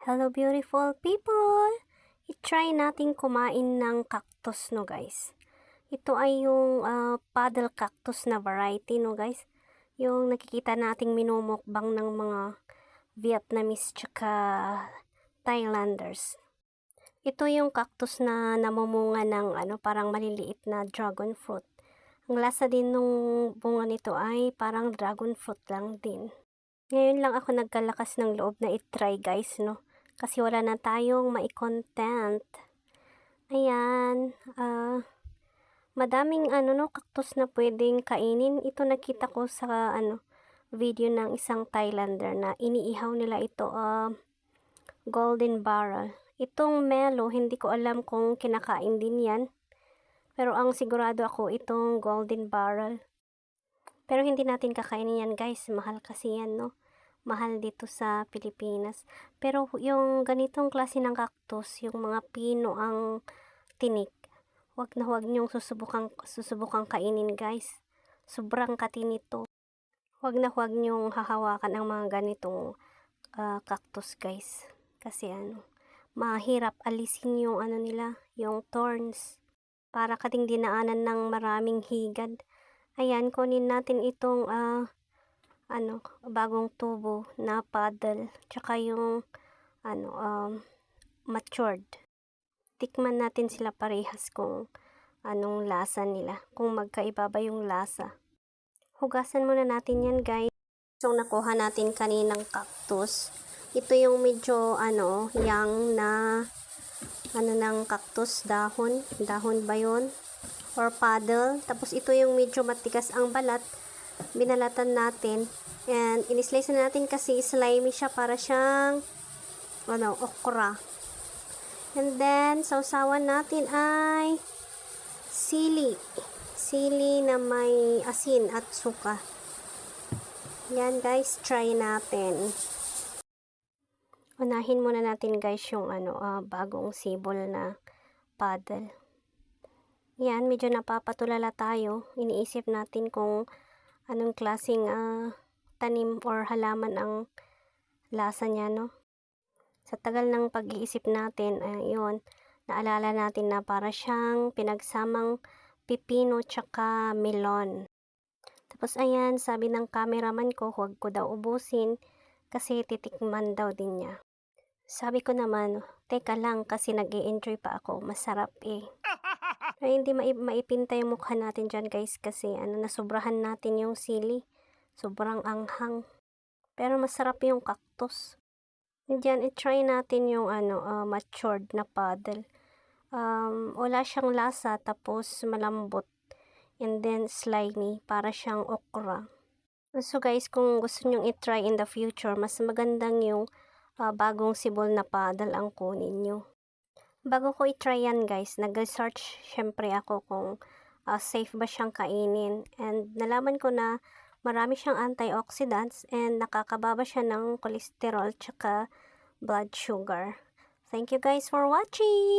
Hello beautiful people! I-try natin kumain ng cactus no guys. Ito ay yung paddle cactus na variety no guys. Yung nakikita nating minumukbang ng mga Vietnamese tsaka Thailanders. Ito yung cactus na namumunga ng parang maliliit na dragon fruit. Ang lasa din nung bunga nito ay parang dragon fruit lang din. Ngayon lang ako nagkalakas ng loob na i-try guys no. Kasi wala na tayong mai-content. Ayan. Madaming cactus na pwedeng kainin. Ito nakita ko sa video ng isang Thailander na iniihaw nila ito golden barrel. Itong mellow, hindi ko alam kung kinakain din yan. Pero ang sigurado ako itong golden barrel. Pero hindi natin kakainin yan guys. Mahal kasi yan no. Mahal dito sa Pilipinas. Pero yung ganitong klase ng cactus, yung mga pino ang tinik, wag na wag nyong susubukang kainin guys. Sobrang katin nito. Wag na wag nyong hahawakan ang mga ganitong cactus guys. Kasi mahirap alisin yung nila, yung thorns. Para kating dinaanan ng maraming higad. Ayan, kunin natin itong bagong tubo na paddle, tsaka yung matured. Tikman natin sila parehas kung anong lasa nila, kung magkaiba ba yung lasa. Hugasan muna natin yan guys. So nakuha natin kaninang cactus. Ito yung medyo young na ng cactus, dahon ba yun? Or paddle. Tapos ito yung medyo matigas ang balat. Binalatan natin and in-slice na natin kasi slimy siya, para siyang okra. And then sausawan natin ay sili na may asin at suka. Yan guys, try natin. Unahin muna natin guys yung bagong sibol na paddle. Yan, medyo napapatulala tayo. Iniisip natin kung anong klaseng tanim or halaman ang lasa niya no. Sa tagal ng pag-iisip natin, yun, naalala natin na para siyang pinagsamang pipino tsaka melon. Tapos ayan, sabi ng cameraman ko, huwag ko daw ubusin kasi titikman daw din niya. Sabi ko naman, teka lang kasi nag-i-enjoy pa ako, masarap eh. Ay, hindi maipinta yung mukha natin dyan guys kasi nasobrahan natin yung sili. Sobrang anghang. Pero masarap yung cactus. Diyan, i-try natin yung matured na paddle. Wala siyang lasa, tapos malambot. And then slimy, para siyang okra. So guys, kung gusto nyong i-try in the future, mas magandang yung bagong sibol na paddle ang kunin nyo. Bago ko i-try yan guys, nag-search syempre ako kung safe ba siyang kainin. And nalaman ko na marami siyang antioxidants and nakakababa siya ng cholesterol tsaka blood sugar. Thank you guys for watching!